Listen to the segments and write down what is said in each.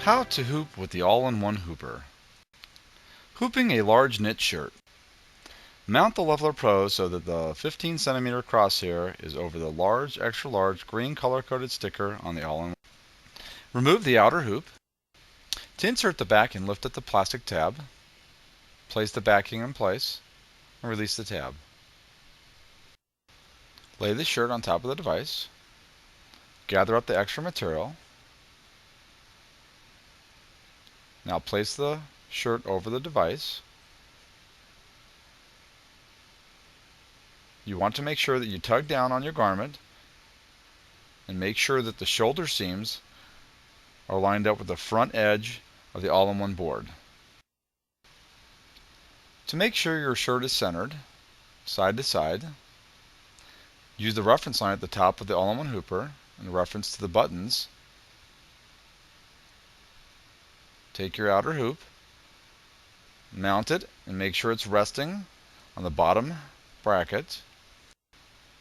How to hoop with the All-in-1 hooper. Hooping a large knit shirt. Mount the Leveler Pro so that the 15 cm crosshair is over the large, extra large green color-coded sticker on the All-in-1. Remove the outer hoop. To insert the backing, lift up the plastic tab, place the backing in place, and release the tab. Lay the shirt on top of the device. Gather up the extra material. Now place the shirt over the device. You want to make sure that you tug down on your garment and make sure that the shoulder seams are lined up with the front edge of the All-in-1 board. To make sure your shirt is centered, side to side, use the reference line at the top of the All-in-1 hooper in reference to the buttons. Take your outer hoop, mount it, and make sure it's resting on the bottom bracket.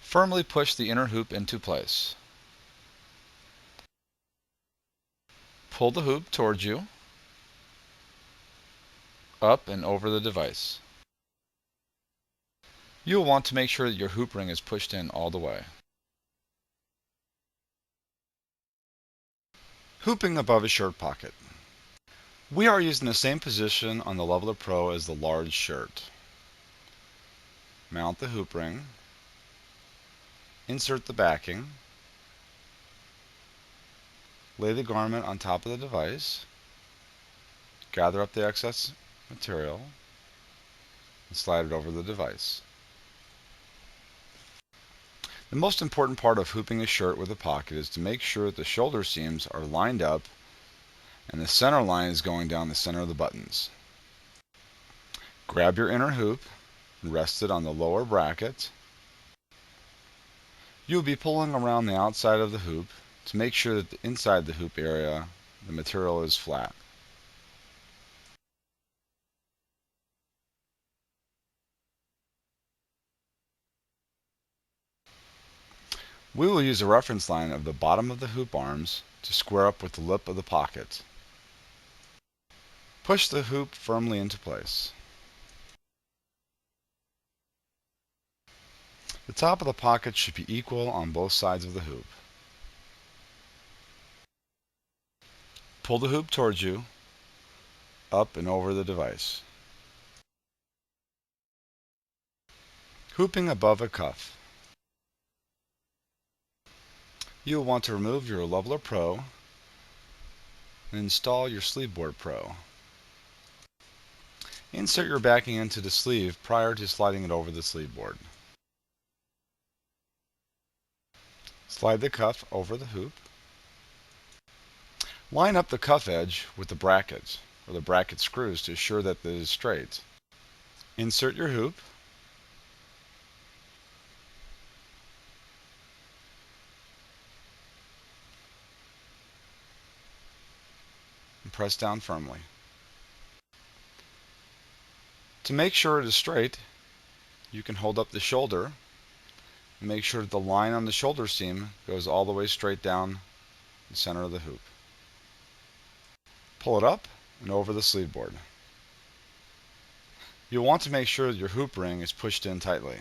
Firmly push the inner hoop into place. Pull the hoop towards you, up and over the device. You will want to make sure that your hoop ring is pushed in all the way. Hooping above a shirt pocket. We are using the same position on the Leveler Pro as the large shirt. Mount the hoop ring. Insert the backing. Lay the garment on top of the device. Gather up the excess material and slide it over the device. The most important part of hooping a shirt with a pocket is to make sure that the shoulder seams are lined up and the center line is going down the center of the buttons. Grab your inner hoop and rest it on the lower bracket. You will be pulling around the outside of the hoop to make sure that inside the hoop area the material is flat. We will use a reference line of the bottom of the hoop arms to square up with the lip of the pocket. Push the hoop firmly into place. The top of the pocket should be equal on both sides of the hoop. Pull the hoop towards you, up and over the device. Hooping above a cuff. You will want to remove your Leveler Pro and install your Sleeve Board Pro. Insert your backing into the sleeve prior to sliding it over the sleeve board. Slide the cuff over the hoop. Line up the cuff edge with the bracket or the bracket screws to assure that it is straight. Insert your hoop. And press down firmly. To make sure it is straight, you can hold up the shoulder and make sure that the line on the shoulder seam goes all the way straight down the center of the hoop. Pull it up and over the sleeve board. You'll want to make sure that your hoop ring is pushed in tightly.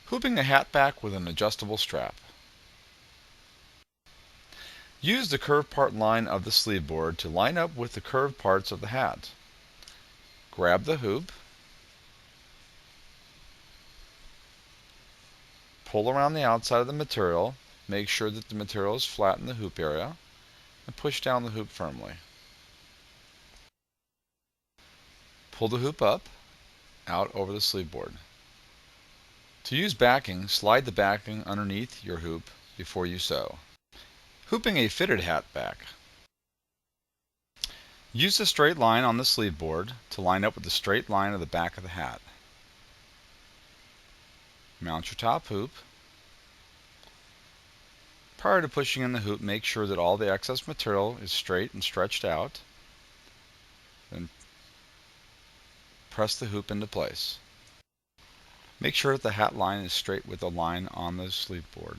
Hooping a hat back with an adjustable strap. Use the curved part line of the sleeve board to line up with the curved parts of the hat. Grab the hoop, pull around the outside of the material, make sure that the material is flat in the hoop area, and push down the hoop firmly. Pull the hoop up, out over the sleeve board. To use backing, slide the backing underneath your hoop before you sew. Hooping a fitted hat back. Use the straight line on the sleeve board to line up with the straight line of the back of the hat. Mount your top hoop. Prior to pushing in the hoop, make sure that all the excess material is straight and stretched out. Then press the hoop into place. Make sure that the hat line is straight with the line on the sleeve board.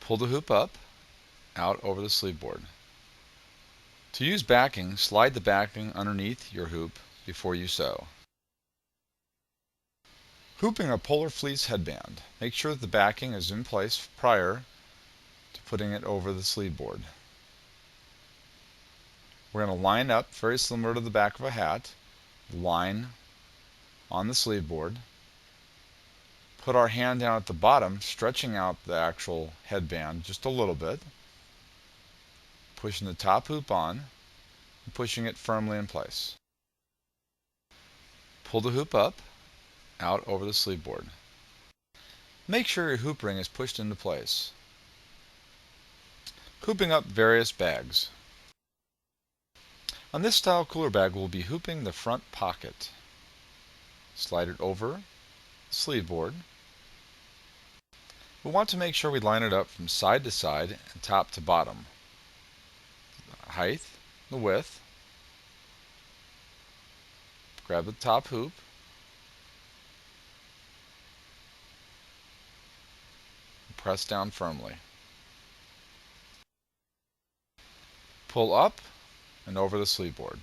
Pull the hoop up, out over the sleeve board. To use backing, slide the backing underneath your hoop before you sew. Hooping a polar fleece headband. Make sure that the backing is in place prior to putting it over the sleeve board. We're going to line up very similar to the back of a hat, line on the sleeve board, put our hand down at the bottom, stretching out the actual headband just a little bit, pushing the top hoop on, and pushing it firmly in place. Pull the hoop up, out over the sleeve board. Make sure your hoop ring is pushed into place. Hooping up various bags. On this style cooler bag, we'll be hooping the front pocket. Slide it over the sleeve board. We want to make sure we line it up from side to side and top to bottom. The height, the width. Grab the top hoop. And press down firmly. Pull up and over the sleeve board.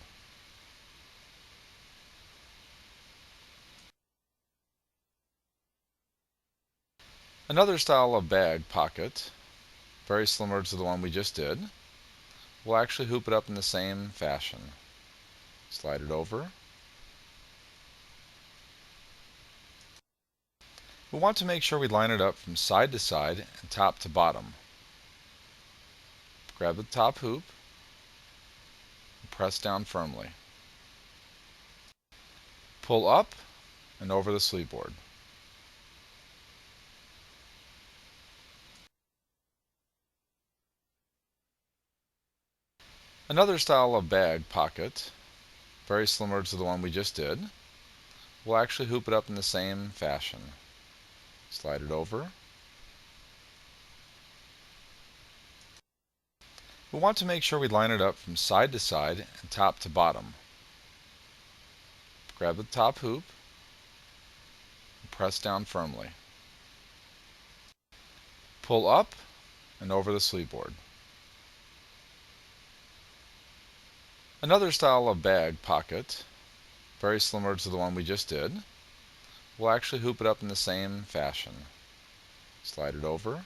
Another style of bag pocket, very similar to the one we just did. We'll actually hoop it up in the same fashion. Slide it over. We want to make sure we line it up from side to side and top to bottom. Grab the top hoop and press down firmly. Pull up and over the sleeve board. Another style of bag pocket, very similar to the one we just did. We'll actually hoop it up in the same fashion. Slide it over. We want to make sure we line it up from side to side and top to bottom. Grab the top hoop and press down firmly. Pull up and over the sleeve board. Another style of bag pocket, very similar to the one we just did. We'll actually hoop it up in the same fashion. Slide it over.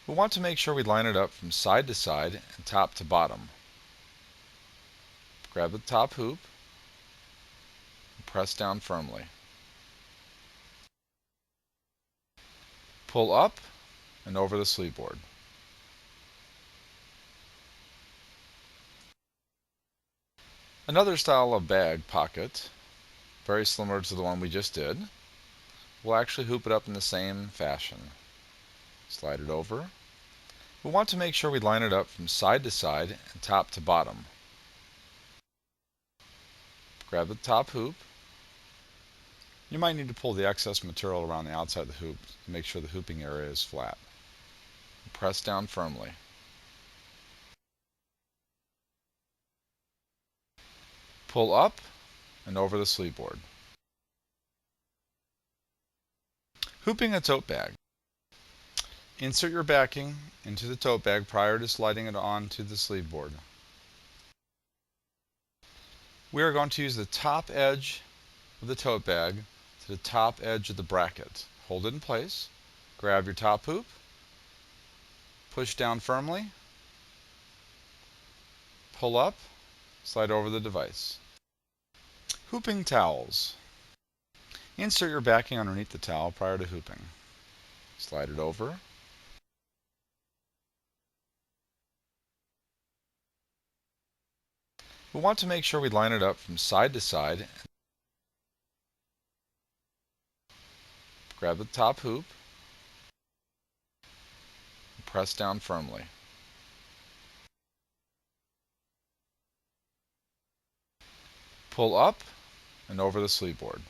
We want to make sure we line it up from side to side and top to bottom. Grab the top hoop and press down firmly. Pull up and over the sleeve board. Another style of bag pocket, very similar to the one we just did. We'll actually hoop it up in the same fashion. Slide it over. We want to make sure we line it up from side to side and top to bottom. Grab the top hoop. You might need to pull the excess material around the outside of the hoop to make sure the hooping area is flat. Press down firmly. Pull up and over the sleeve board. Hooping a tote bag. Insert your backing into the tote bag prior to sliding it onto the sleeve board. We are going to use the top edge of the tote bag to the top edge of the bracket. Hold it in place, grab your top hoop, push down firmly, pull up, slide over the device. Hooping towels. Insert your backing underneath the towel prior to hooping. Slide it over. We want to make sure we line it up from side to side. Grab the top hoop, and press down firmly. Pull up and over the sleeve board.